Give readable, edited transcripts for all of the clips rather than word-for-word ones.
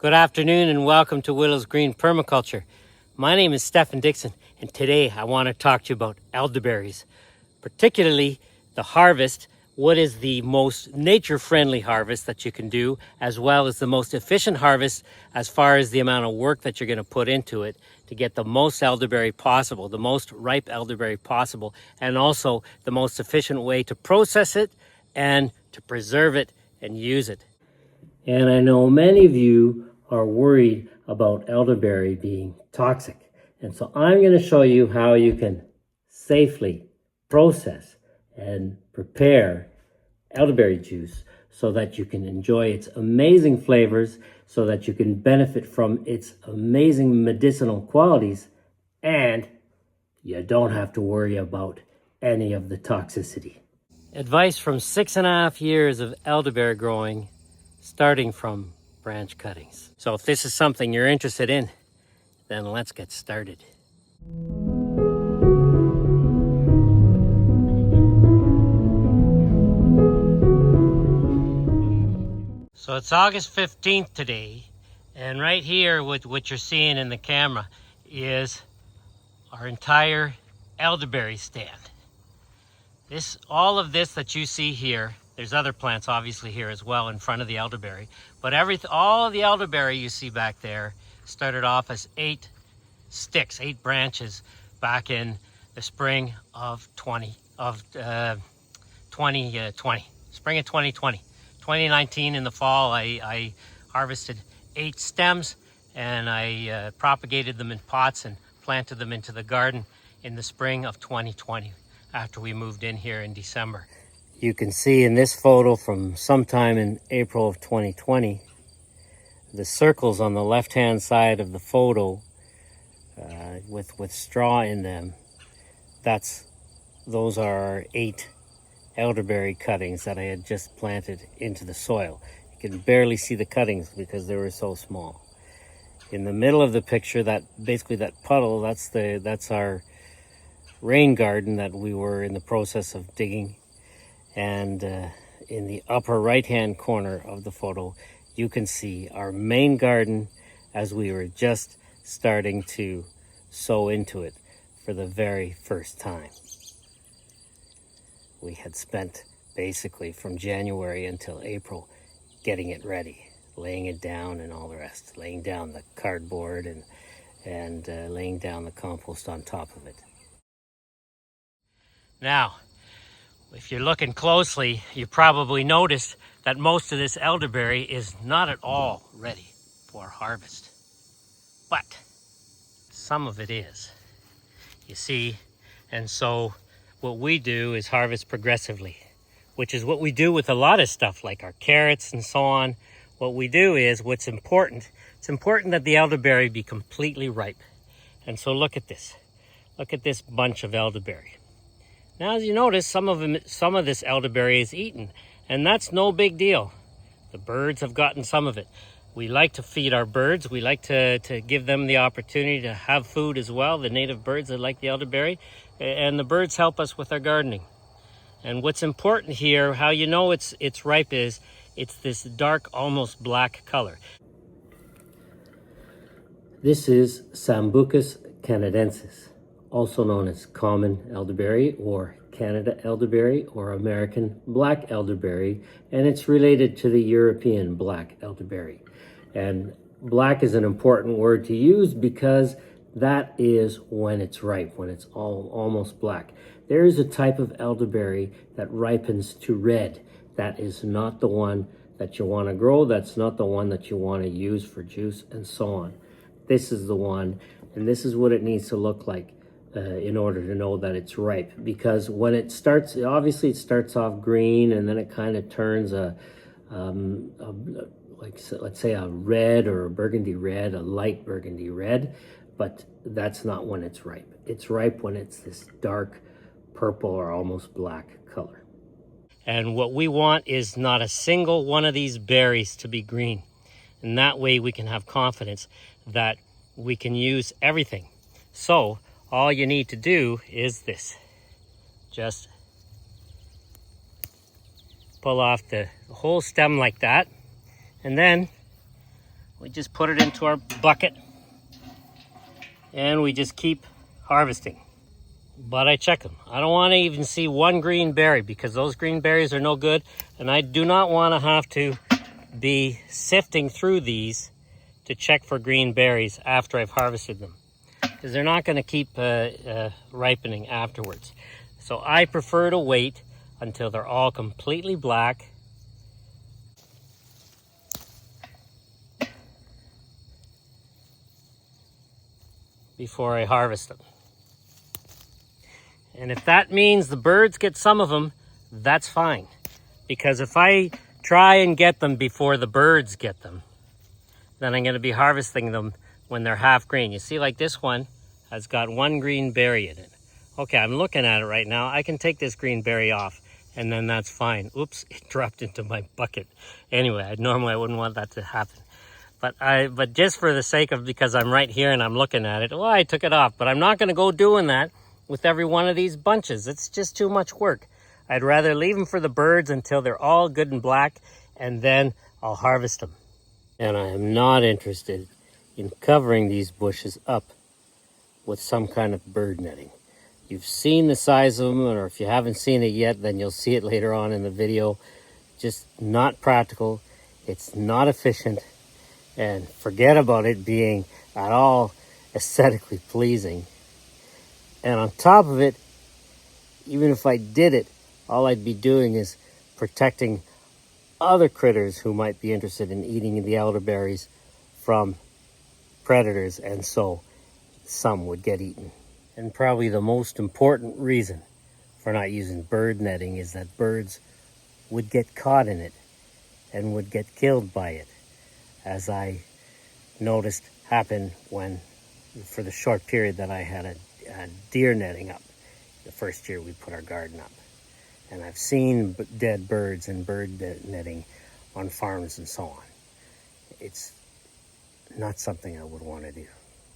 Good afternoon and welcome to Willow's Green Permaculture. My name is Stephen Dixon and today I want to talk to you about elderberries, particularly the harvest. What is the most nature-friendly harvest that you can do, as well as the most efficient harvest as far as the amount of work that you're going to put into it to get the most elderberry possible, the most ripe elderberry possible, and also the most efficient way to process it and to preserve it and use it. And I know many of you are worried about elderberry being toxic. And so I'm going to show you how you can safely process and prepare elderberry juice so that you can enjoy its amazing flavors, so that you can benefit from its amazing medicinal qualities, and you don't have to worry about any of the toxicity. Advice from 6.5 years of elderberry growing, starting from branch cuttings. So if this is something you're interested in, then let's get started. So it's August 15th today, and right here what you're seeing in the camera is our entire elderberry stand. All of this that you see here, there's other plants obviously here as well in front of the elderberry, but all of the elderberry you see back there started off as 8 sticks, 8 branches back in the spring of 2020. Spring of 2020. 2019 in the fall, I harvested 8 stems and I propagated them in pots and planted them into the garden in the spring of 2020 after we moved in here in December. You can see in this photo from sometime in April of 2020, the circles on the left-hand side of the photo with straw in them, those are 8 elderberry cuttings that I had just planted into the soil. You can barely see the cuttings because they were so small. In the middle of the picture, that puddle, that's our rain garden that we were in the process of digging. And in the upper right-hand corner of the photo, you can see our main garden as we were just starting to sow into it for the very first time. We had spent basically from January until April getting it ready, laying it down and all the rest, laying down the cardboard and laying down the compost on top of it. Now, if you're looking closely, you probably noticed that most of this elderberry is not at all ready for harvest. But some of it is, you see. And so what we do is harvest progressively, which is what we do with a lot of stuff like our carrots and so on. What we do is, it's important that the elderberry be completely ripe. And so look at this bunch of elderberry. Now, as you notice, some of this elderberry is eaten, and that's no big deal. The birds have gotten some of it. We like to feed our birds. We like to give them the opportunity to have food as well, the native birds that like the elderberry, and the birds help us with our gardening. And what's important here, how you know it's ripe, is it's this dark, almost black color. This is Sambucus canadensis, also known as common elderberry or Canada elderberry or American black elderberry, and it's related to the European black elderberry. And black is an important word to use because that is when it's ripe, when it's almost black. There is a type of elderberry that ripens to red. That is not the one that you want to grow. That's not the one that you want to use for juice and so on. This is the one, and this is what it needs to look like in order to know that it's ripe. Because when it starts, obviously it starts off green and then it kind of turns let's say a red or a burgundy red, a light burgundy red, but that's not when it's ripe. It's ripe when it's this dark purple or almost black color. And what we want is not a single one of these berries to be green. And that way we can have confidence that we can use everything. So all you need to do is this. Just pull off the whole stem like that. And then We just put it into our bucket and we just keep harvesting. But I check them. I don't want to even see one green berry because those green berries are no good. And I do not want to have to be sifting through these to check for green berries after I've harvested them, because they're not going to keep ripening afterwards. So I prefer to wait until they're all completely black before I harvest them. And if that means the birds get some of them, that's fine. Because if I try and get them before the birds get them, then I'm going to be harvesting them when they're half green. You see, like this one has got one green berry in it. Okay, I'm looking at it right now. I can take this green berry off and then that's fine. Oops, it dropped into my bucket. Anyway, normally I wouldn't want that to happen. But just for the sake of, because I'm right here and I'm looking at it, well, I took it off. But I'm not going to go doing that with every one of these bunches. It's just too much work. I'd rather leave them for the birds until they're all good and black, and then I'll harvest them. And I am not interested in covering these bushes up with some kind of bird netting. You've seen the size of them, or if you haven't seen it yet, then you'll see it later on in the video. Just not practical. It's not efficient. And forget about it being at all aesthetically pleasing. And on top of it, even if I did it, all I'd be doing is protecting other critters who might be interested in eating the elderberries from predators, and so some would get eaten. And probably the most important reason for not using bird netting is that birds would get caught in it and would get killed by it, as I noticed happen for the short period that I had a deer netting up the first year we put our garden up. And I've seen dead birds and bird netting on farms and so on. It's not something I would want to do.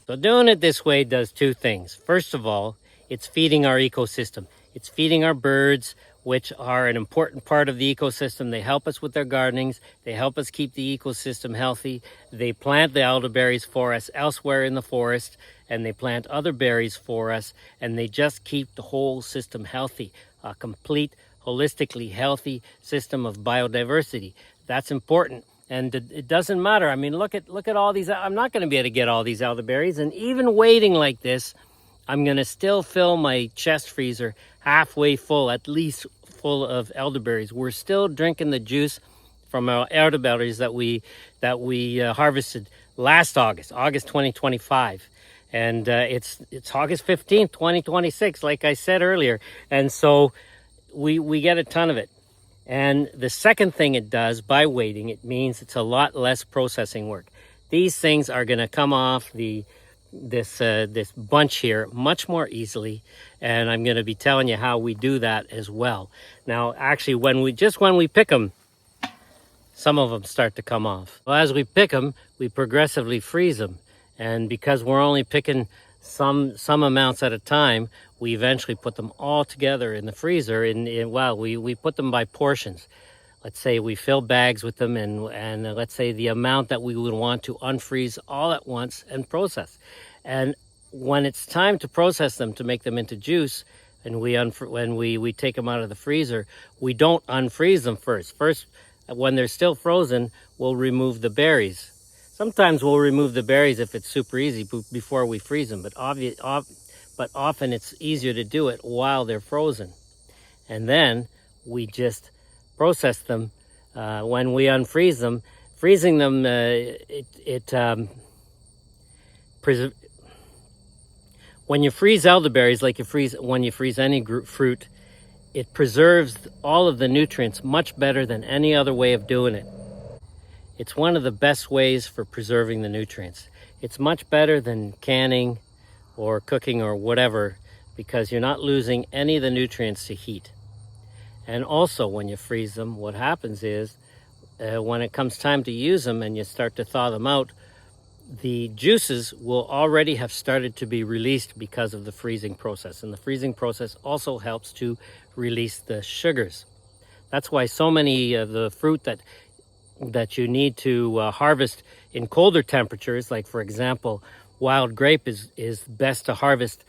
So doing it this way does two things. First of all, it's feeding our ecosystem. It's feeding our birds, which are an important part of the ecosystem. They help us with their gardenings. They help us keep the ecosystem healthy. They plant the elderberries for us elsewhere in the forest, and they plant other berries for us, and they just keep the whole system healthy. A complete, holistically healthy system of biodiversity. That's important. And it doesn't matter. I mean, look at all these. I'm not going to be able to get all these elderberries. And even waiting like this, I'm going to still fill my chest freezer halfway full, at least full of elderberries. We're still drinking the juice from our elderberries that we harvested last August 2025. And it's August 15th, 2026, like I said earlier. And so we get a ton of it. And the second thing it does by waiting, it means it's a lot less processing work. These things are going to come off this bunch here much more easily, and I'm going to be telling you how we do that as well. Now, actually, when we pick them, some of them start to come off. Well, as we pick them, we progressively freeze them, and because we're only picking some amounts at a time, we eventually put them all together in the freezer. We put them by portions. Let's say we fill bags with them, and let's say the amount that we would want to unfreeze all at once and process. And when it's time to process them to make them into juice, and when we take them out of the freezer, we don't unfreeze them first. First, when they're still frozen, we'll remove the berries. Sometimes we'll remove the berries if it's super easy before we freeze them, but often it's easier to do it while they're frozen. And then we just process them when we unfreeze them. Freezing them, when you freeze elderberries, like when you freeze any fruit, it preserves all of the nutrients much better than any other way of doing it. It's one of the best ways for preserving the nutrients. It's much better than canning or cooking or whatever, because you're not losing any of the nutrients to heat. And also, when you freeze them, what happens is when it comes time to use them and you start to thaw them out, the juices will already have started to be released because of the freezing process. And the freezing process also helps to release the sugars. That's why so many of the fruit that you need to harvest in colder temperatures, like for example, wild grape is best to harvest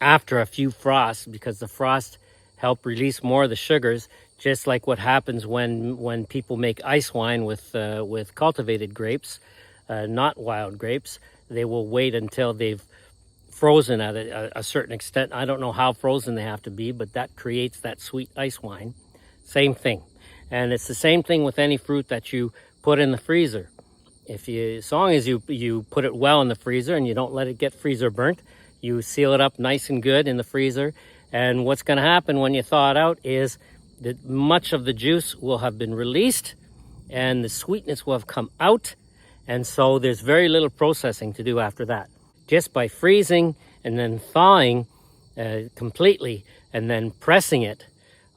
after a few frosts, because the frost help release more of the sugars, just like what happens when people make ice wine with cultivated grapes, not wild grapes. They will wait until they've frozen at a certain extent. I don't know how frozen they have to be, but that creates that sweet ice wine. Same thing. And it's the same thing with any fruit that you put in the freezer. As long as you put it well in the freezer and you don't let it get freezer burnt, you seal it up nice and good in the freezer. And what's going to happen when you thaw it out is that much of the juice will have been released and the sweetness will have come out. And so there's very little processing to do after that. Just by freezing and then thawing completely and then pressing it,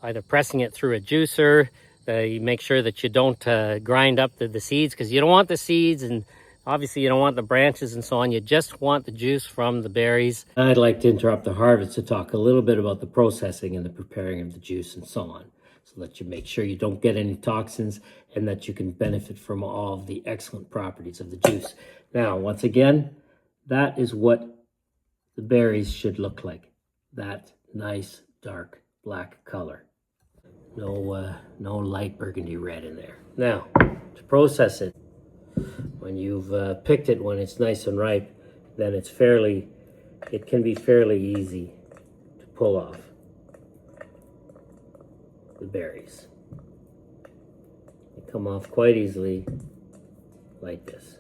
either pressing it through a juicer, you make sure that you don't grind up the seeds, because you don't want the seeds, and obviously you don't want the branches and so on. You just want the juice from the berries. I'd like to interrupt the harvest to talk a little bit about the processing and the preparing of the juice and so on, so that you make sure you don't get any toxins and that you can benefit from all of the excellent properties of the juice. Now, once again, that is what the berries should look like. That nice, dark, black color. No light burgundy red in there. Now, to process it, when you've picked it, when it's nice and ripe, then it can be fairly easy to pull off the berries. They come off quite easily like this.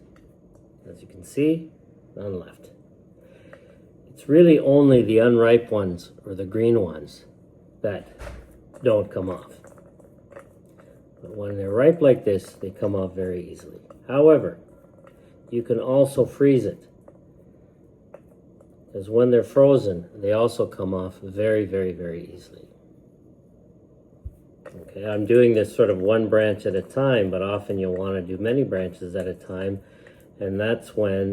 As you can see, none left. It's really only the unripe ones or the green ones that don't come off. But when they're ripe like this, they come off very easily. However, you can also freeze it, because when they're frozen, they also come off very, very, very easily. Okay, I'm doing this sort of one branch at a time, but often you'll want to do many branches at a time, and that's when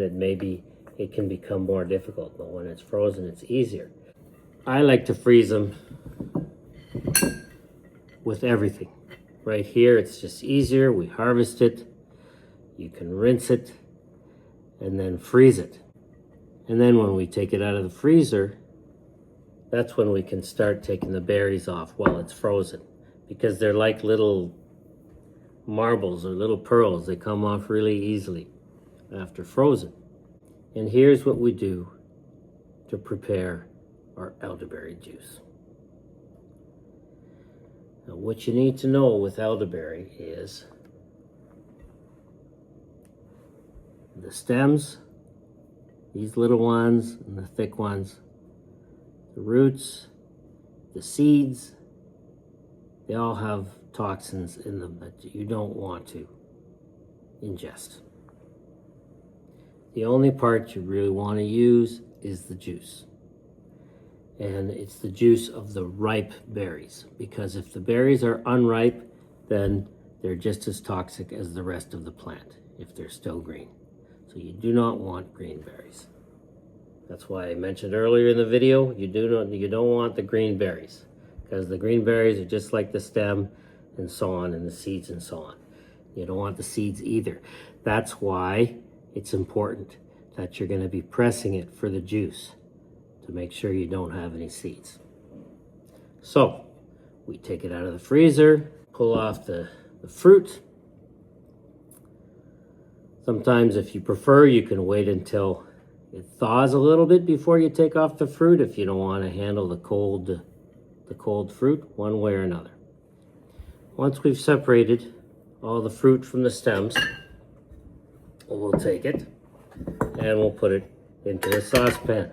it can become more difficult. But when it's frozen, it's easier. I like to freeze them with everything. Right here, it's just easier. We harvest it, you can rinse it, and then freeze it. And then when we take it out of the freezer, that's when we can start taking the berries off while it's frozen, because they're like little marbles or little pearls. They come off really easily after frozen. And here's what we do to prepare our elderberry juice. Now, what you need to know with elderberry is the stems, these little ones and the thick ones, the roots, the seeds, they all have toxins in them that you don't want to ingest. The only part you really want to use is the juice. And it's the juice of the ripe berries, because if the berries are unripe, then they're just as toxic as the rest of the plant if they're still green. So you do not want green berries. That's why I mentioned earlier in the video, you don't want the green berries, because the green berries are just like the stem and so on, and the seeds and so on. You don't want the seeds either. That's why it's important that you're going to be pressing it for the juice to make sure you don't have any seeds. So we take it out of the freezer, pull off the fruit. Sometimes, if you prefer, you can wait until it thaws a little bit before you take off the fruit, if you don't want to handle the cold fruit one way or another. Once we've separated all the fruit from the stems, we'll take it and we'll put it into a saucepan.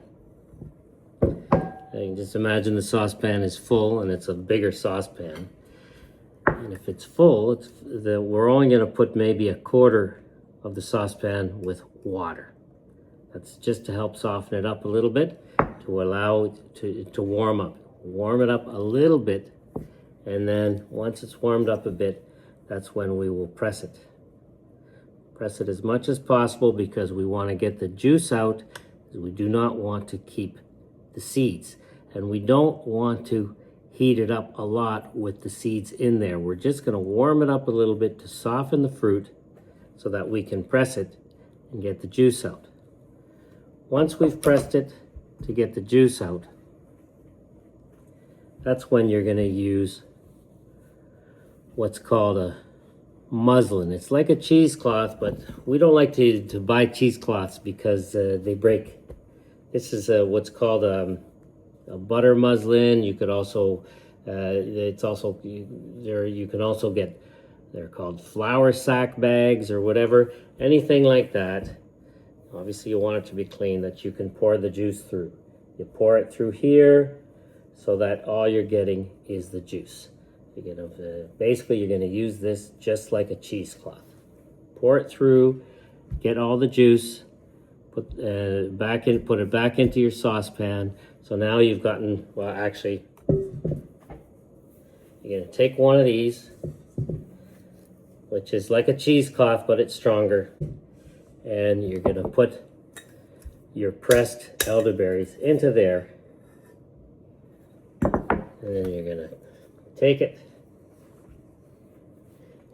You can just imagine the saucepan is full, and it's a bigger saucepan. And if it's full, we're only going to put maybe a quarter of the saucepan with water. That's just to help soften it up a little bit, to allow it to warm up. Warm it up a little bit, and then once it's warmed up a bit, that's when we will press it. Press it as much as possible, because we want to get the juice out. We do not want to keep the seeds, and we don't want to heat it up a lot with the seeds in there. We're just going to warm it up a little bit to soften the fruit so that we can press it and get the juice out. Once we've pressed it to get the juice out, that's when you're going to use what's called a muslin. It's like a cheesecloth, but we don't like to buy cheesecloths because they break. This is what's called a butter muslin. You could also, it's also, you can also get, they're called flour sack bags or whatever, anything like that. Obviously you want it to be clean, that you can pour the juice through. You pour it through here so that all you're getting is the juice. You're gonna, basically you're going to use this just like a cheesecloth. Pour it through, get all the juice, put it back into your saucepan. So now you've gotten, well actually, you're going to take one of these, which is like a cheesecloth but it's stronger, and you're going to put your pressed elderberries into there, and then you're going to take it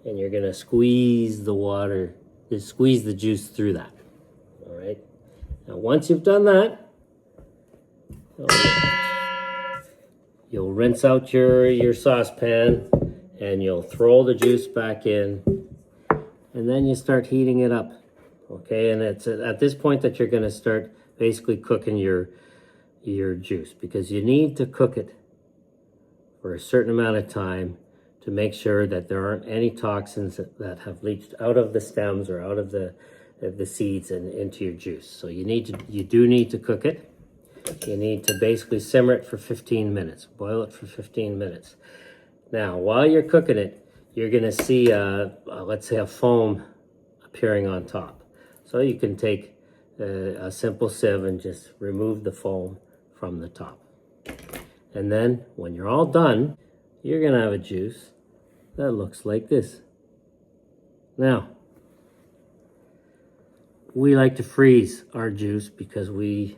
and you're going to squeeze the water, squeeze the juice through that. All right. Now once you've done that, you'll rinse out your saucepan and you'll throw the juice back in, and then you start heating it up. Okay, and it's at this point that you're going to start basically cooking your juice, because you need to cook it for a certain amount of time to make sure that there aren't any toxins that have leached out of the stems or out of the seeds and into your juice. So you do need to cook it. You need to basically simmer it for 15 minutes, boil it for 15 minutes. Now, while you're cooking it, you're going to see, let's say, a foam appearing on top. So you can take a simple sieve and just remove the foam from the top. And then when you're all done, you're going to have a juice that looks like this. Now, we like to freeze our juice because we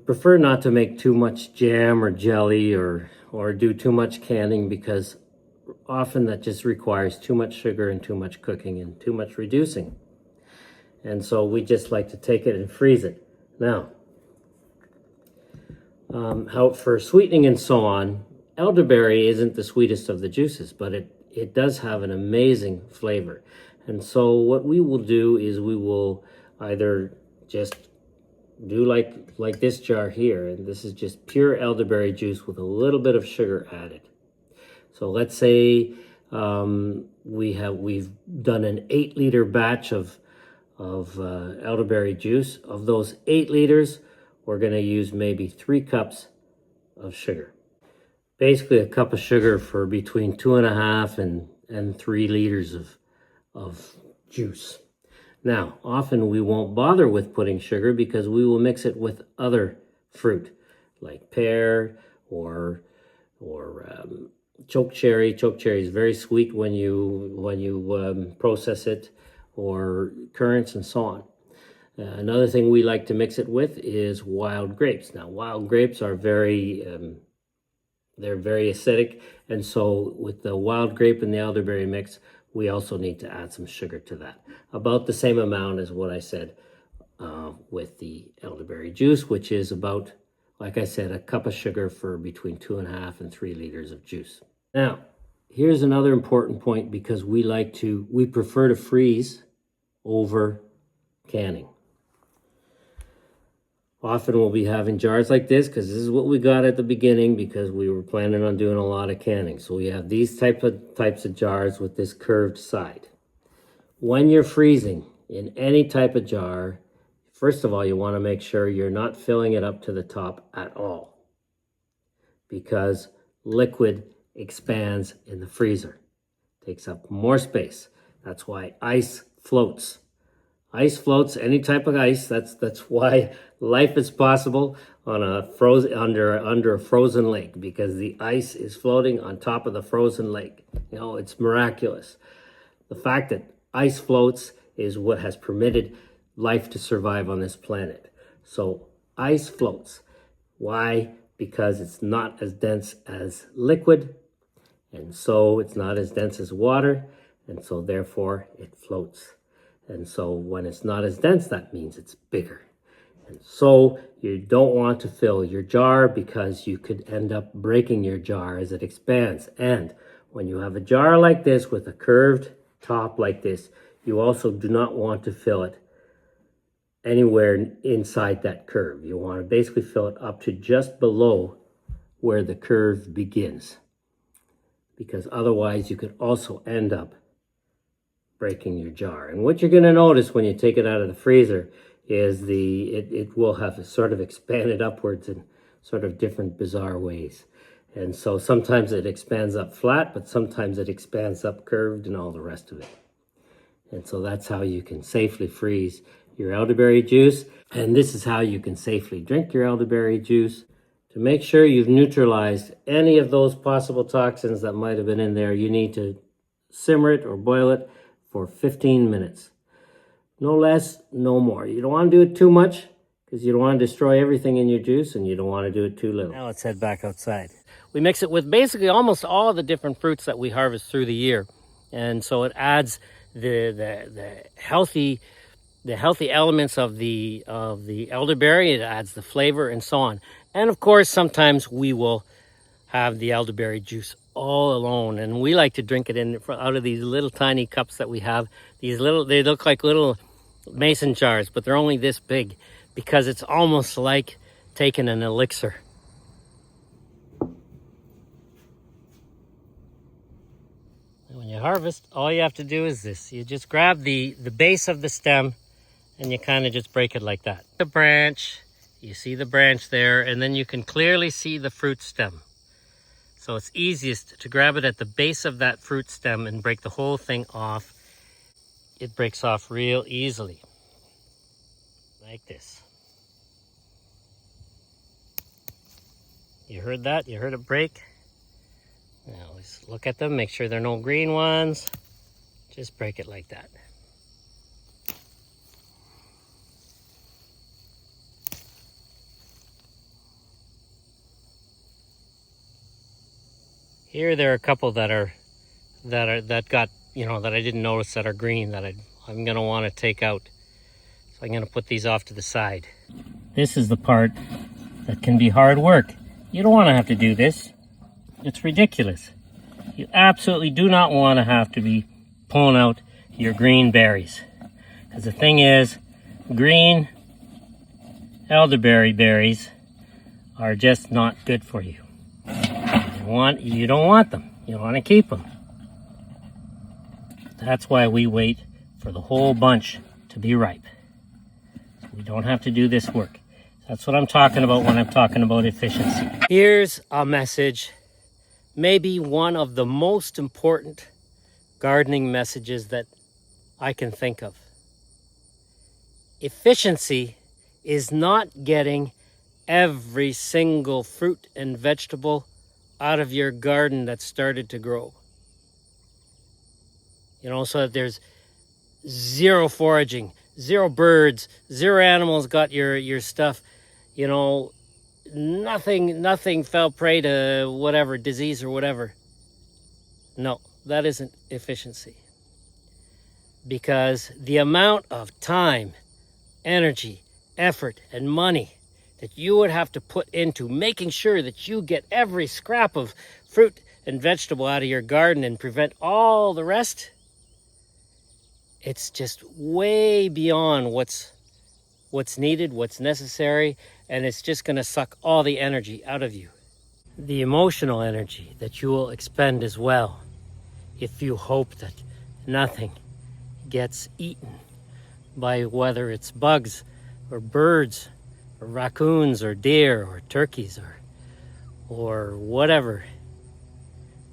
prefer not to make too much jam or jelly or do too much canning, because often that just requires too much sugar and too much cooking and too much reducing. And so we just like to take it and freeze it. Now, how for sweetening and so on, elderberry isn't the sweetest of the juices, but it does have an amazing flavor. And so what we will do is we will either just do like this jar here, and this is just pure elderberry juice with a little bit of sugar added. So let's say we've done an 8-liter batch of elderberry juice. Of those 8 liters, we're going to use maybe 3 cups of sugar. Basically a cup of sugar for between 2.5 and 3 liters of juice. Now, often we won't bother with putting sugar because we will mix it with other fruit like pear or choke cherry. Choke cherry is very sweet when you process it, or currants and so on. Another thing we like to mix it with is wild grapes. Now, wild grapes are they're very acidic, and so with the wild grape and the elderberry mix, we also need to add some sugar to that. About the same amount as what I said with the elderberry juice, which is about, like I said, a cup of sugar for between 2.5 and 3 liters of juice. Now, here's another important point, because we prefer to freeze over canning. Often we'll be having jars like this, because this is what we got at the beginning, because we were planning on doing a lot of canning. So we have these types of jars with this curved side. When you're freezing in any type of jar, first of all, you want to make sure you're not filling it up to the top at all, because liquid expands in the freezer, takes up more space. That's why ice floats. Ice floats, any type of ice. That's why life is possible on a under a frozen lake, because the ice is floating on top of the frozen lake. You know, it's miraculous. The fact that ice floats is what has permitted life to survive on this planet. So ice floats. Why? Because it's not as dense as liquid, and so it's not as dense as water, and so therefore it floats. And so when it's not as dense, that means it's bigger. And so you don't want to fill your jar, because you could end up breaking your jar as it expands. And when you have a jar like this with a curved top like this, you also do not want to fill it anywhere inside that curve. You want to basically fill it up to just below where the curve begins, because otherwise you could also end up breaking your jar. And what you're going to notice when you take it out of the freezer is it will have sort of expanded upwards in sort of different bizarre ways. And so sometimes it expands up flat, but sometimes it expands up curved and all the rest of it. And so that's how you can safely freeze your elderberry juice. And this is how you can safely drink your elderberry juice. To make sure you've neutralized any of those possible toxins that might have been in there, you need to simmer it or boil it for 15 minutes. No less, no more. You don't want to do it too much, because you don't want to destroy everything in your juice, and you don't want to do it too little. Now let's head back outside. We mix it with basically almost all the different fruits that we harvest through the year. And so it adds the healthy elements of the elderberry. It adds the flavor and so on. And of course, sometimes we will have the elderberry juice all alone, and we like to drink it out of these little tiny cups that we have. They look like little mason jars, but they're only this big, because it's almost like taking an elixir. And when you harvest, all you have to do is this. You just grab the base of the stem, and you kind of just break it like that. The branch, you see the branch there, and then you can clearly see the fruit stem. So it's easiest to grab it at the base of that fruit stem and break the whole thing off. It breaks off real easily, like this. You heard that? You heard it break? Now let's look at them, make sure there are no green ones. Just break it like that. Here there are a couple that got, that I didn't notice that are green that I'm going to want to take out. So I'm going to put these off to the side. This is the part that can be hard work. You don't want to have to do this. It's ridiculous. You absolutely do not want to have to be pulling out your green berries. Because the thing is, green elderberry berries are just not good for you. You don't want them. You want to keep them. That's why we wait for the whole bunch to be ripe. So we don't have to do this work. That's what I'm talking about when I'm talking about efficiency. Here's a message, maybe one of the most important gardening messages that I can think of. Efficiency is not getting every single fruit and vegetable out of your garden that started to grow. So that there's zero foraging, zero birds, zero animals got your stuff. Nothing fell prey to whatever, disease or whatever. No, that isn't efficiency. Because the amount of time, energy, effort, and money that you would have to put into making sure that you get every scrap of fruit and vegetable out of your garden and prevent all the rest, it's just way beyond what's needed, what's necessary, and it's just going to suck all the energy out of you. The emotional energy that you will expend as well if you hope that nothing gets eaten by whether it's bugs or birds or raccoons or deer or turkeys or whatever.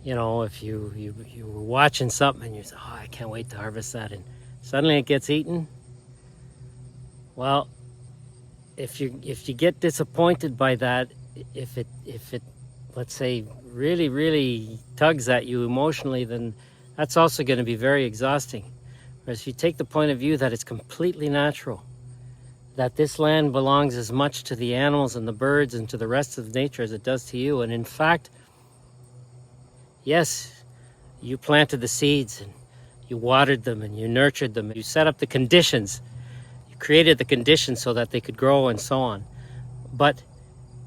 If you were watching something and you say, I can't wait to harvest that, and suddenly it gets eaten. Well, if you get disappointed by that, if it let's say really, really tugs at you emotionally, then that's also going to be very exhausting. Whereas if you take the point of view that it's completely natural, that this land belongs as much to the animals and the birds and to the rest of nature as it does to you. And in fact, yes, you planted the seeds and You watered them and you nurtured them. You set up the conditions. You created the conditions so that they could grow and so on. But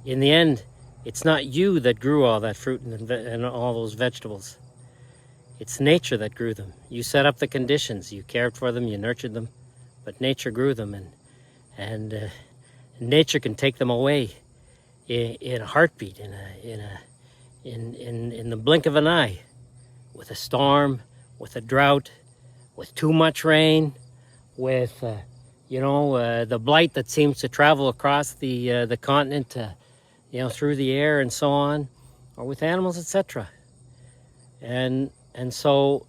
in the end, it's not you that grew all that fruit and all those vegetables. It's nature that grew them. You set up the conditions. You cared for them. You nurtured them. But nature grew them, and nature can take them away in a heartbeat, in the blink of an eye, with a storm, with a drought, with too much rain, with the blight that seems to travel across the continent, through the air and so on, or with animals, etc. And so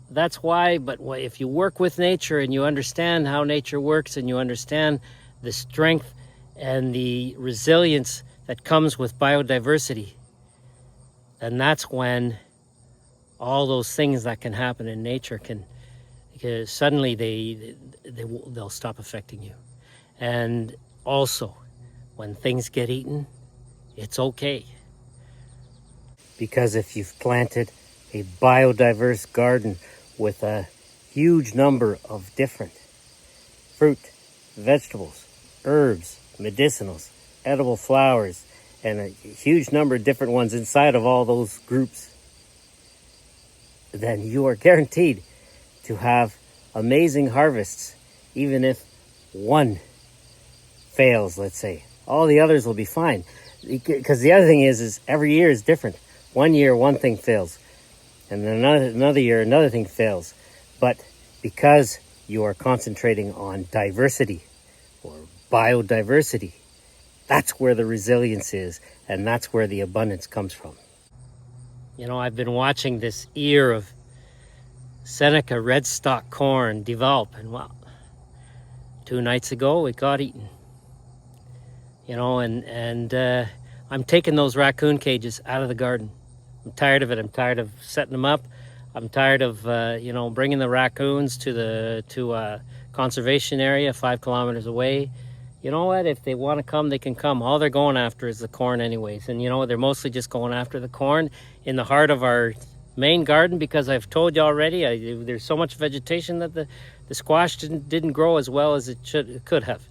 that's why. But if you work with nature and you understand how nature works, and you understand the strength and the resilience that comes with biodiversity, then that's when all those things that can happen in nature because suddenly they'll stop affecting you. And also, when things get eaten, it's okay. Because if you've planted a biodiverse garden with a huge number of different fruit, vegetables, herbs, medicinals, edible flowers, and a huge number of different ones inside of all those groups, then you are guaranteed to have amazing harvests. Even if one fails, let's say, all the others will be fine. Because the other thing is every year is different. One year one thing fails, and then another year another thing fails. But because you are concentrating on diversity or biodiversity, that's where the resilience is, and that's where the abundance comes from. I've been watching this ear of Seneca red stalk corn develop, and 2 nights ago it got eaten. I'm taking those raccoon cages out of the garden. I'm tired of it. I'm tired of setting them up. I'm tired of bringing the raccoons to a conservation area 5 kilometers away. You know what? If they want to come, they can come. All they're going after is the corn anyways. And they're mostly just going after the corn in the heart of our main garden, because I've told you already, there's so much vegetation that the squash didn't grow as well as it could have.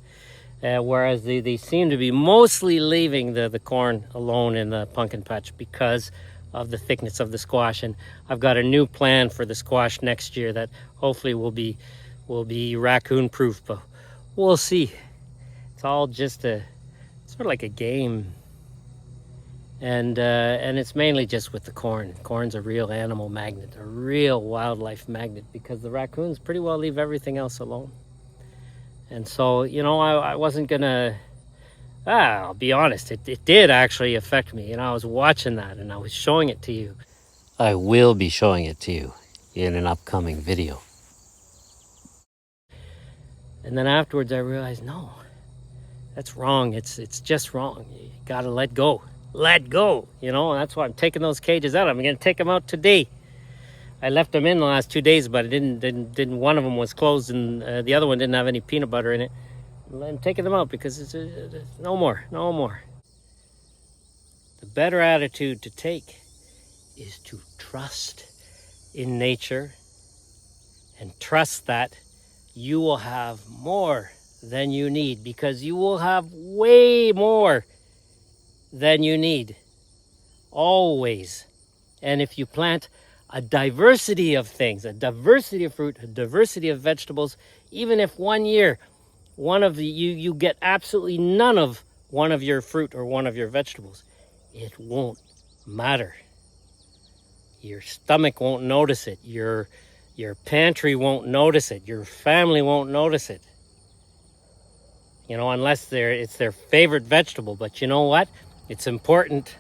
Whereas they seem to be mostly leaving the corn alone in the pumpkin patch because of the thickness of the squash. And I've got a new plan for the squash next year that hopefully will be raccoon proof, but we'll see. It's all just sort of like a game. And it's mainly just with the corn. Corn's a real animal magnet, a real wildlife magnet, because the raccoons pretty well leave everything else alone. And so, I wasn't gonna, I'll be honest, it did actually affect me. I was watching that and I was showing it to you. I will be showing it to you in an upcoming video. And then afterwards I realized, no, that's wrong. It's just wrong. You gotta let go. Let go, and that's why I'm taking those cages out. I'm gonna take them out today. I left them in the last 2 days, but I didn't. One of them was closed, and the other one didn't have any peanut butter in it. I'm taking them out because it's no more. The better attitude to take is to trust in nature and trust that you will have more than you need, because you will have way more than you need, always. And if you plant a diversity of things, a diversity of fruit, a diversity of vegetables, even if one year you get absolutely none of one of your fruit or one of your vegetables, it won't matter. Your stomach won't notice it. Your pantry won't notice it. Your family won't notice it. Unless it's their favorite vegetable. But you know what? It's important to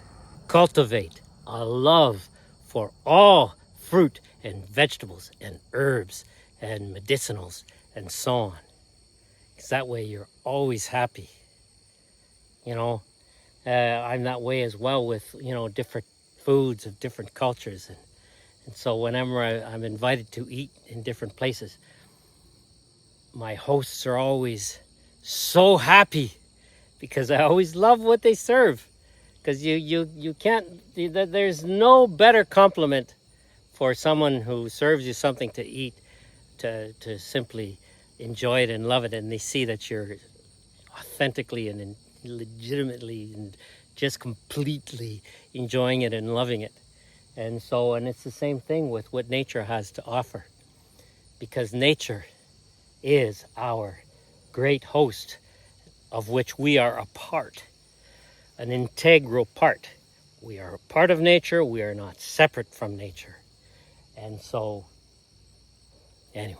cultivate a love for all fruit and vegetables and herbs and medicinals and so on. Because that way you're always happy. I'm that way as well with, different foods of different cultures. And so whenever I'm invited to eat in different places, my hosts are always so happy because I always love what they serve. Because you can't, there's no better compliment for someone who serves you something to eat to simply enjoy it and love it, and they see that you're authentically and legitimately and just completely enjoying it and loving it. And it's the same thing with what nature has to offer, because nature is our great host, of which we are a part, an integral part. We are a part of nature. We are not separate from nature. And so, anyway.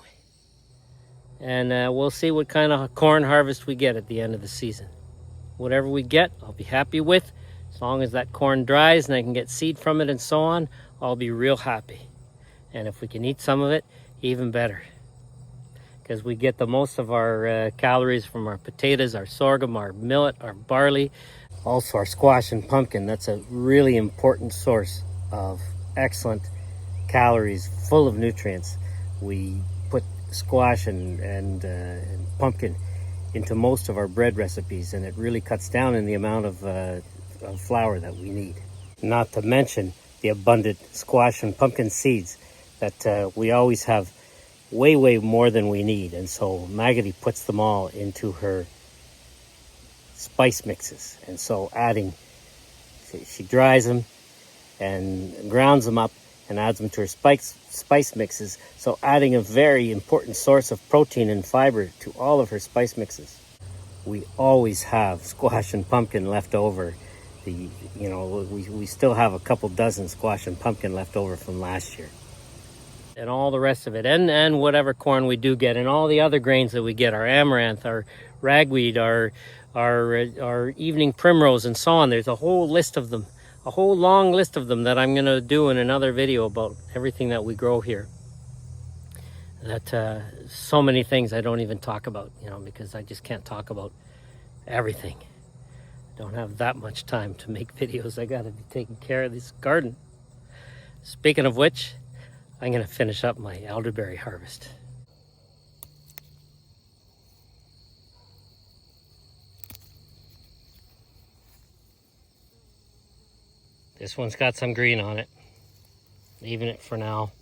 And we'll see what kind of corn harvest we get at the end of the season. Whatever we get, I'll be happy with. As long as that corn dries and I can get seed from it and so on, I'll be real happy. And if we can eat some of it, even better. Because we get the most of our calories from our potatoes, our sorghum, our millet, our barley, also our squash and pumpkin. That's a really important source of excellent calories, full of nutrients. We put squash and pumpkin into most of our bread recipes, and it really cuts down in the amount of flour that we need. Not to mention the abundant squash and pumpkin seeds that we always have way more than we need. And so Maggie puts them all into her spice mixes, and so she dries them and grounds them up and adds them to her spice mixes, so adding a very important source of protein and fiber to all of her spice mixes. We always have squash and pumpkin left over. We still have a couple dozen squash and pumpkin left over from last year, and all the rest of it, and whatever corn we do get, and all the other grains that we get, our amaranth, our ragweed, our evening primrose, and so on. There's a whole list of them, a whole long list of them that I'm going to do in another video about everything that we grow here. That so many things I don't even talk about, because I just can't talk about everything. I don't have that much time to make videos. I got to be taking care of this garden. Speaking of which, I'm going to finish up my elderberry harvest. This one's got some green on it. Leaving it for now.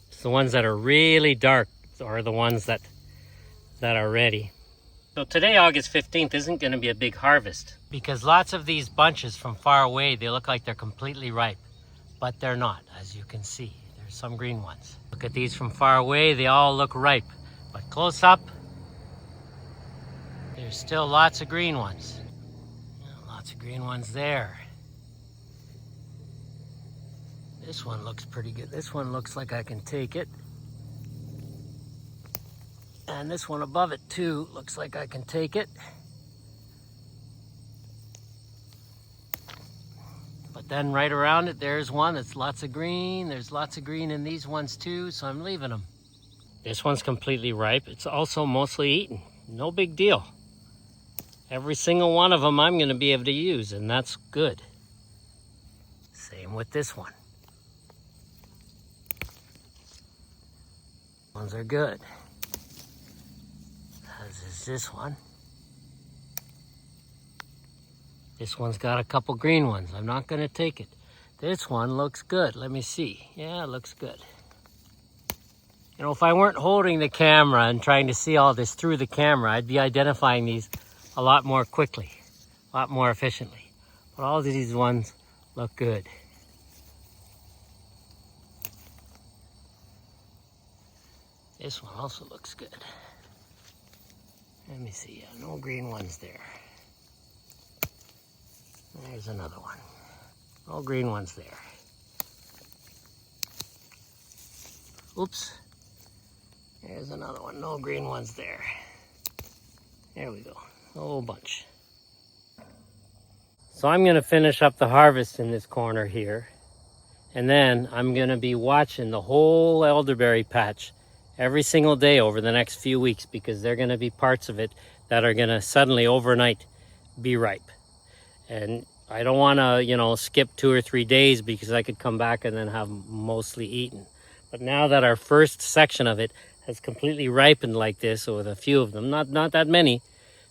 It's the ones that are really dark are the ones that are ready. So today, August 15th, isn't going to be a big harvest, because lots of these bunches from far away, they look like they're completely ripe, but they're not, as you can see. There's some green ones. Look at these from far away, they all look ripe, but close up, there's still lots of green ones. Lots of green ones there. This one looks pretty good. This one looks like I can take it. And this one above it too looks like I can take it. But then right around it, there's one that's lots of green. There's lots of green in these ones too, so I'm leaving them. This one's completely ripe. It's also mostly eaten. No big deal. Every single one of them I'm going to be able to use, and that's good. Same with this one. Ones are good. As is this one. This one's got a couple green ones. I'm not going to take it. This one looks good. Let me see. Yeah, it looks good. If I weren't holding the camera and trying to see all this through the camera, I'd be identifying these a lot more quickly, a lot more efficiently. But all of these ones look good. This one also looks good. Let me see, no green ones there. There's another one. No green ones there. Oops. There's another one, no green ones there. There we go, a whole bunch. So I'm gonna finish up the harvest in this corner here. And then I'm gonna be watching the whole elderberry patch every single day over the next few weeks, because there are going to be parts of it that are going to suddenly overnight be ripe. And I don't want to, skip 2 or 3 days, because I could come back and then have mostly eaten. But now that our first section of it has completely ripened like this, with a few of them, not that many,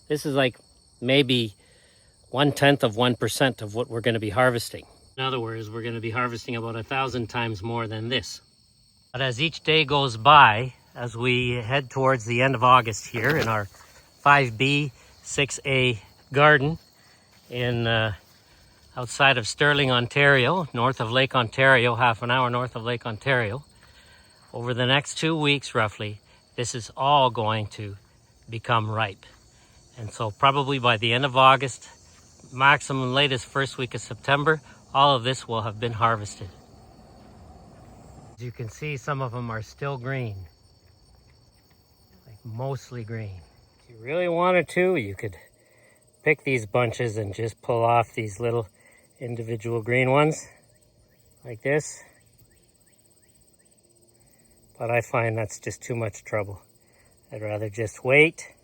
this is like maybe 1/10 of 1% of what we're going to be harvesting. In other words, we're going to be harvesting about 1,000 times more than this. But as each day goes by, as we head towards the end of August here in our 5B, 6A garden in outside of Stirling, Ontario, north of Lake Ontario, half an hour north of Lake Ontario, over the next 2 weeks roughly, this is all going to become ripe. And so probably by the end of August, maximum latest first week of September, all of this will have been harvested. As you can see, some of them are still green, like mostly green. If you really wanted to, you could pick these bunches and just pull off these little individual green ones like this. But I find that's just too much trouble. I'd rather just wait.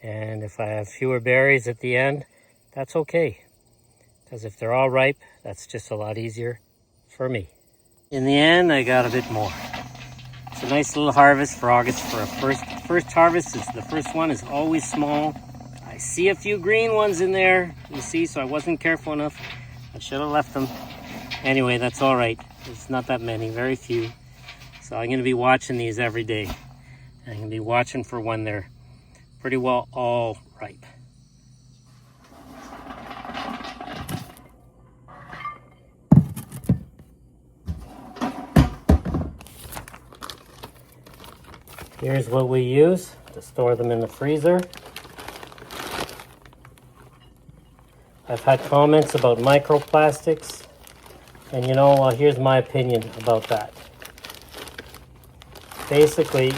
And if I have fewer berries at the end, that's okay. Because if they're all ripe, that's just a lot easier for me. In the end, I got a bit more. It's a nice little harvest for August for a first harvest. The first one is always small. I see a few green ones in there, you see, so I wasn't careful enough. I should have left them. Anyway, that's all right. It's not that many, very few. So I'm going to be watching these every day. I'm going to be watching for when they're pretty well all ripe. Here's what we use to store them in the freezer. I've had comments about microplastics, and you know, well, here's my opinion about that. Basically,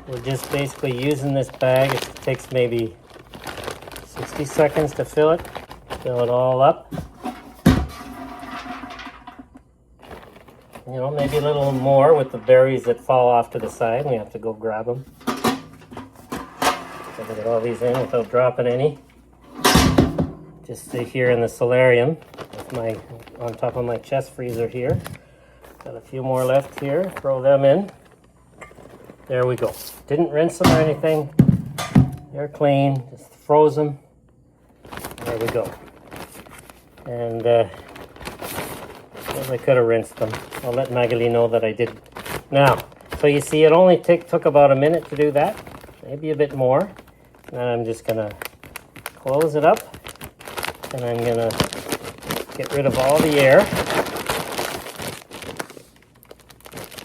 we're just using this bag. It takes maybe 60 seconds to fill it all up. You know, maybe a little more with the berries that fall off to the side. We have to go grab them. So get all these in without dropping any. Just here in the solarium with on top of my chest freezer here. Got a few more left here. Throw them in. There we go. Didn't rinse them or anything. They're clean. Just froze them. There we go. And I could have rinsed them. I'll let Magali know that I did. Now, so you see, it only took about a minute to do that, maybe a bit more. And I'm just gonna close it up, and I'm gonna get rid of all the air,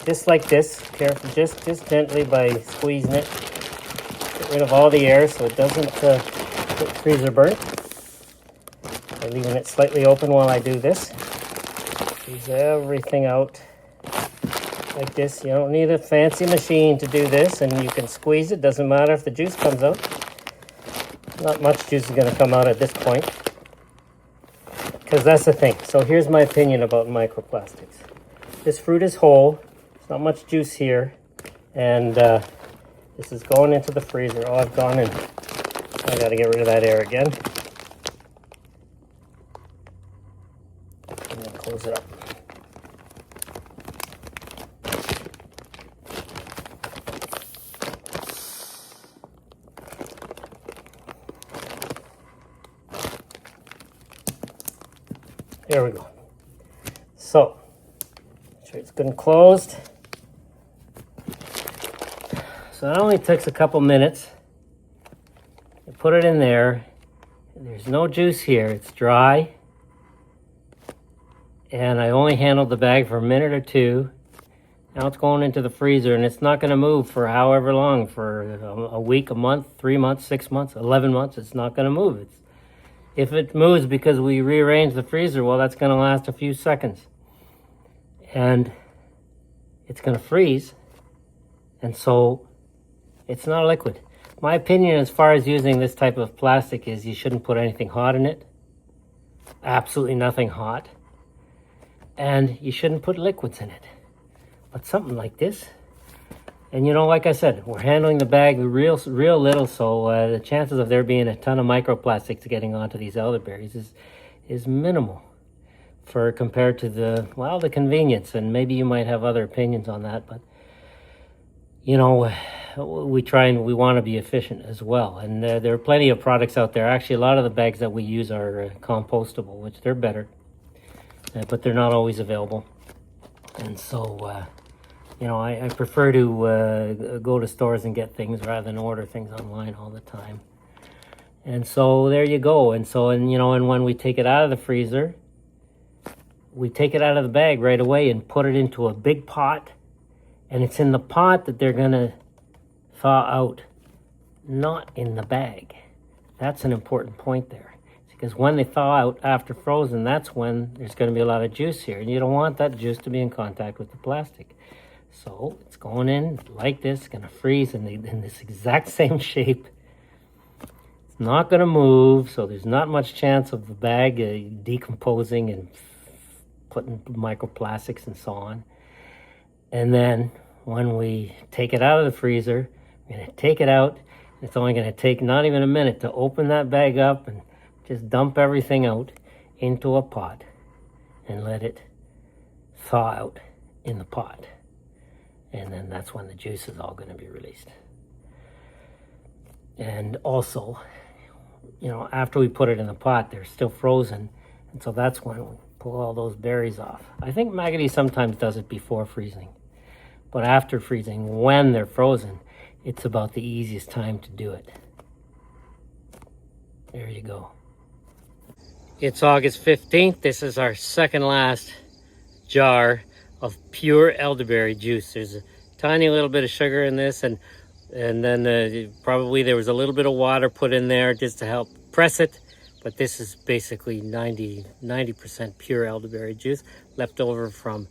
just like this. Careful, just gently by squeezing it. Get rid of all the air so it doesn't get freezer burnt. By leaving it slightly open while I do this. Squeeze everything out like this. You don't need a fancy machine to do this, and you can squeeze it. Doesn't matter if the juice comes out. Not much juice is going to come out at this point, because that's the thing. So here's my opinion about microplastics. This fruit is whole. There's not much juice here, and this is going into the freezer. Oh, I've gone in. I got to get rid of that air again. And then close it up. There we go. So, make sure it's good and closed. So that only takes a couple minutes. You put it in there. There's no juice here. It's dry. And I only handled the bag for a minute or two. Now it's going into the freezer, and it's not going to move for however long, for a week, a month, 3 months, 6 months, 11 months. It's not going to move. If it moves because we rearrange the freezer, well, that's going to last a few seconds. And it's going to freeze. And so it's not a liquid. My opinion as far as using this type of plastic is you shouldn't put anything hot in it. Absolutely nothing hot. And you shouldn't put liquids in it. But something like this. And you know, like I said, we're handling the bag real little, so the chances of there being a ton of microplastics getting onto these elderberries is minimal compared to the convenience. And maybe you might have other opinions on that, but you know, we want to be efficient as well. And there are plenty of products out there. Actually, a lot of the bags that we use are compostable, which they're better, but they're not always available. And so, you know, I prefer to go to stores and get things rather than order things online all the time. And so there you go. And so, and you know, and when we take it out of the freezer, we take it out of the bag right away and put it into a big pot. And it's in the pot that they're going to thaw out, not in the bag. That's an important point there. Because when they thaw out after frozen, that's when there's going to be a lot of juice here. And you don't want that juice to be in contact with the plastic. So it's going in like this, going to freeze in this exact same shape. It's not going to move, so there's not much chance of the bag decomposing and putting microplastics and so on. And then when we take it out of the freezer, we're going to take it out. It's only going to take not even a minute to open that bag up and just dump everything out into a pot and let it thaw out in the pot. And then that's when the juice is all going to be released. And also, you know, after we put it in the pot, they're still frozen. And so that's when we pull all those berries off. I think Maggie sometimes does it before freezing. But after freezing, when they're frozen, it's about the easiest time to do it. There you go. It's August 15th. This is our second last jar of pure elderberry juice. There's a tiny little bit of sugar in this, and then probably there was a little bit of water put in there just to help press it. But this is basically 90% pure elderberry juice left over from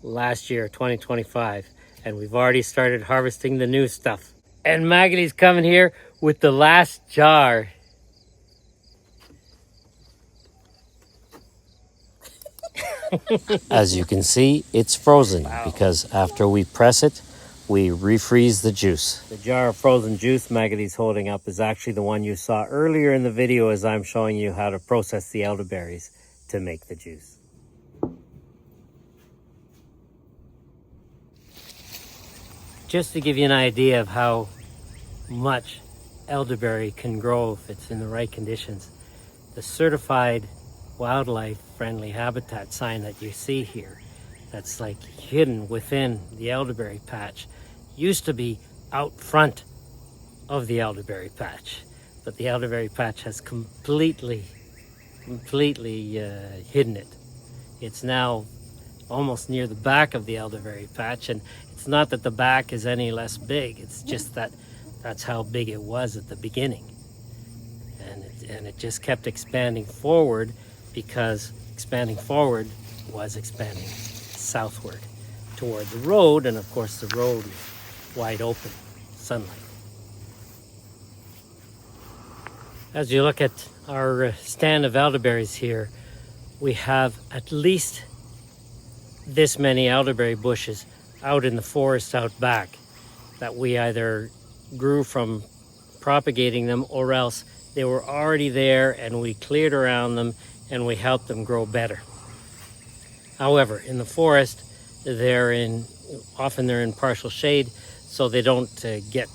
last year, 2025. And we've already started harvesting the new stuff. And Maggie's coming here with the last jar. As you can see, it's frozen. Wow. Because after we press it, we refreeze the juice. The jar of frozen juice Maggie's holding up is actually the one you saw earlier in the video as I'm showing you how to process the elderberries to make the juice. Just to give you an idea of how much elderberry can grow if it's in the right conditions, the certified wildlife friendly habitat sign that you see here, that's like hidden within the elderberry patch, used to be out front of the elderberry patch, but the elderberry patch has completely hidden it. It's now almost near the back of the elderberry patch, and it's not that the back is any less big, it's just that that's how big it was at the beginning. And it just kept expanding forward because expanding forward was expanding southward toward the road, and of course the road is wide open, sunlight. As you look at our stand of elderberries here, we have at least this many elderberry bushes out in the forest out back that we either grew from propagating them, or else they were already there and we cleared around them and we helped them grow better. However, in the forest, often they're in partial shade, so they don't get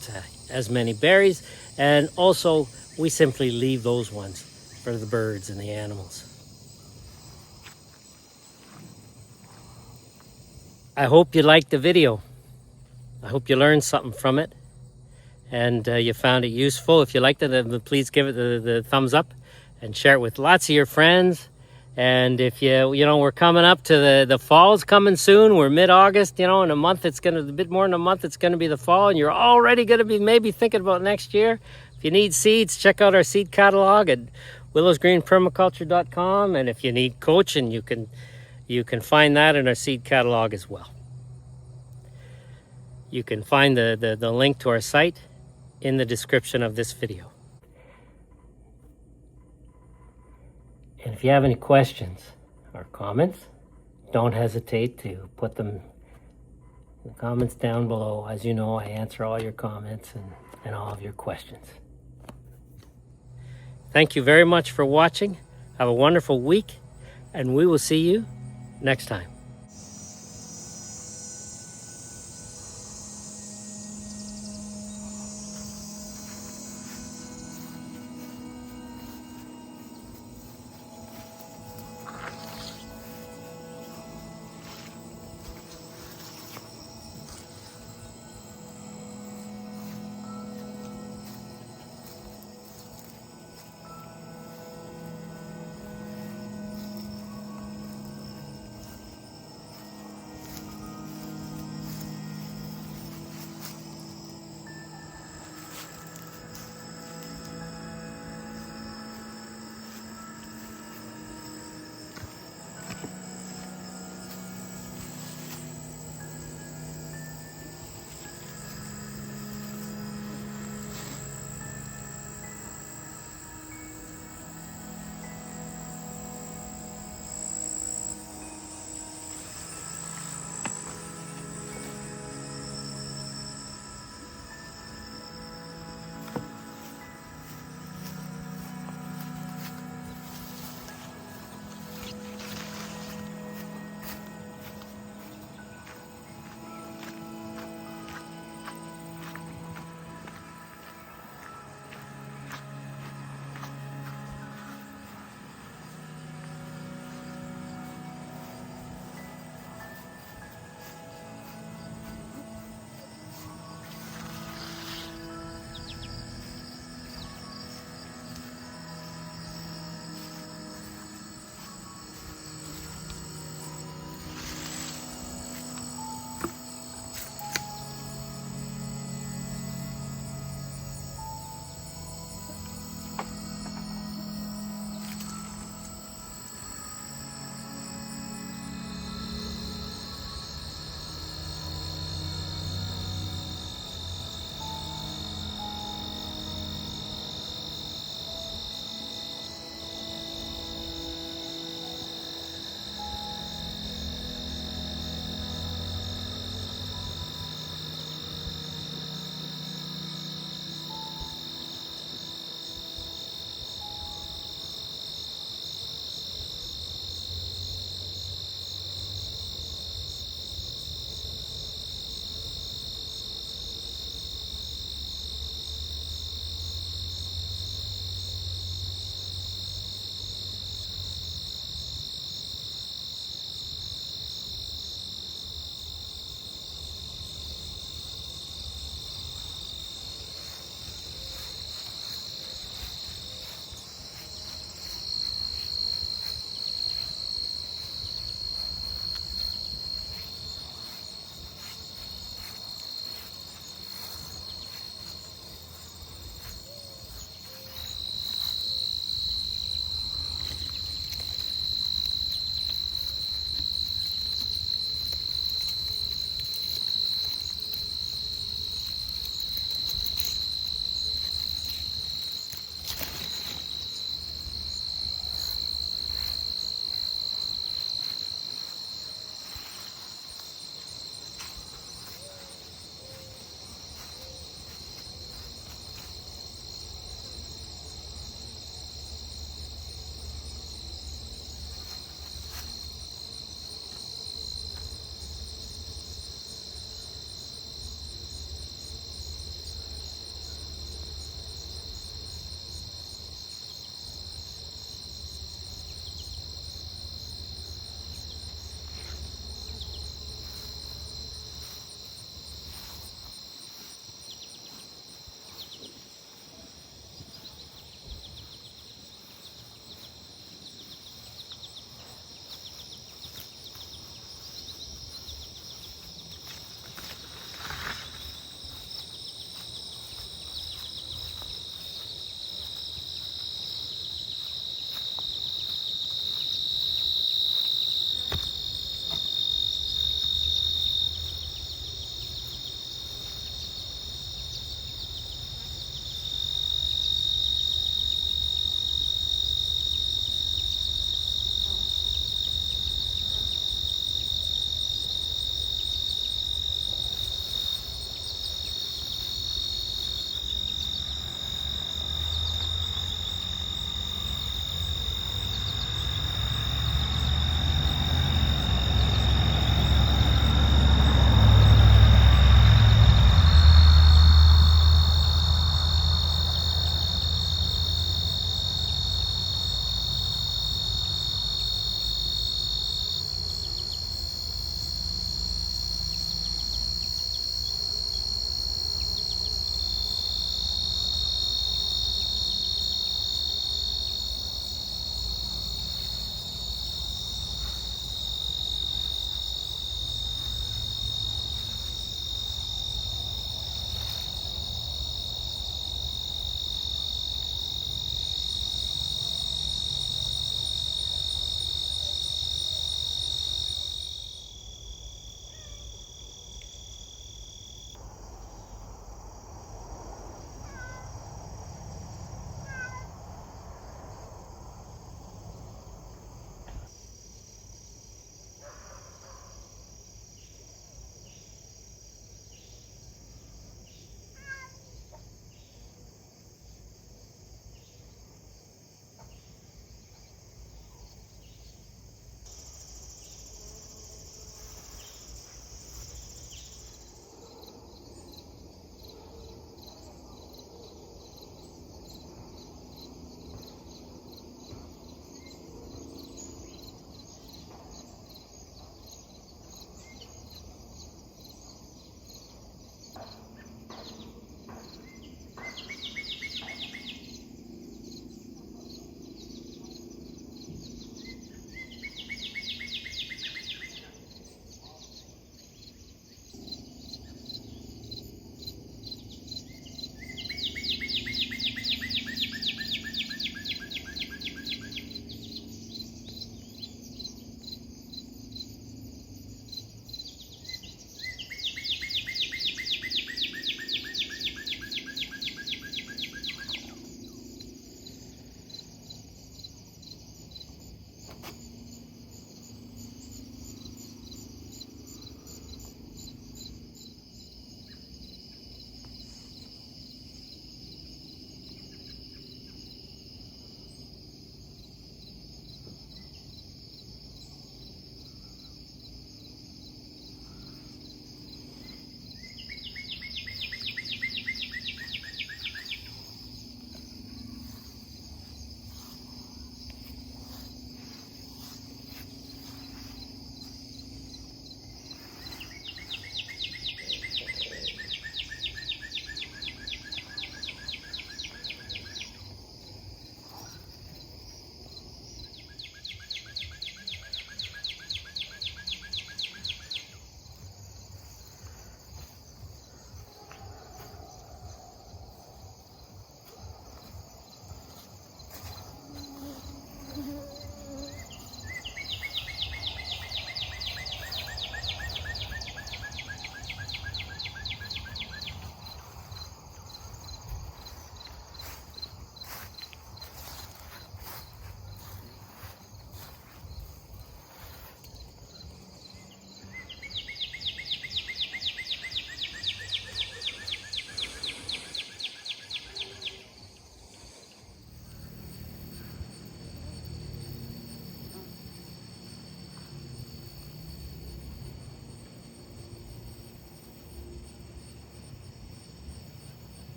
as many berries, and also we simply leave those ones for the birds and the animals. I hope you liked the video. I hope you learned something from it and you found it useful. If you liked it, then please give it the thumbs up and share it with lots of your friends. And if we're coming up to the fall's coming soon. We're mid-August, in a month, a bit more than a month, it's going to be the fall, and you're already going to be maybe thinking about next year. If you need seeds, check out our seed catalog at willowsgreenpermaculture.com. And if you need coaching, you can find that in our seed catalog as well. You can find the link to our site in the description of this video. And if you have any questions or comments, don't hesitate to put them in the comments down below. As you know, I answer all your comments and all of your questions. Thank you very much for watching. Have a wonderful week, and we will see you next time.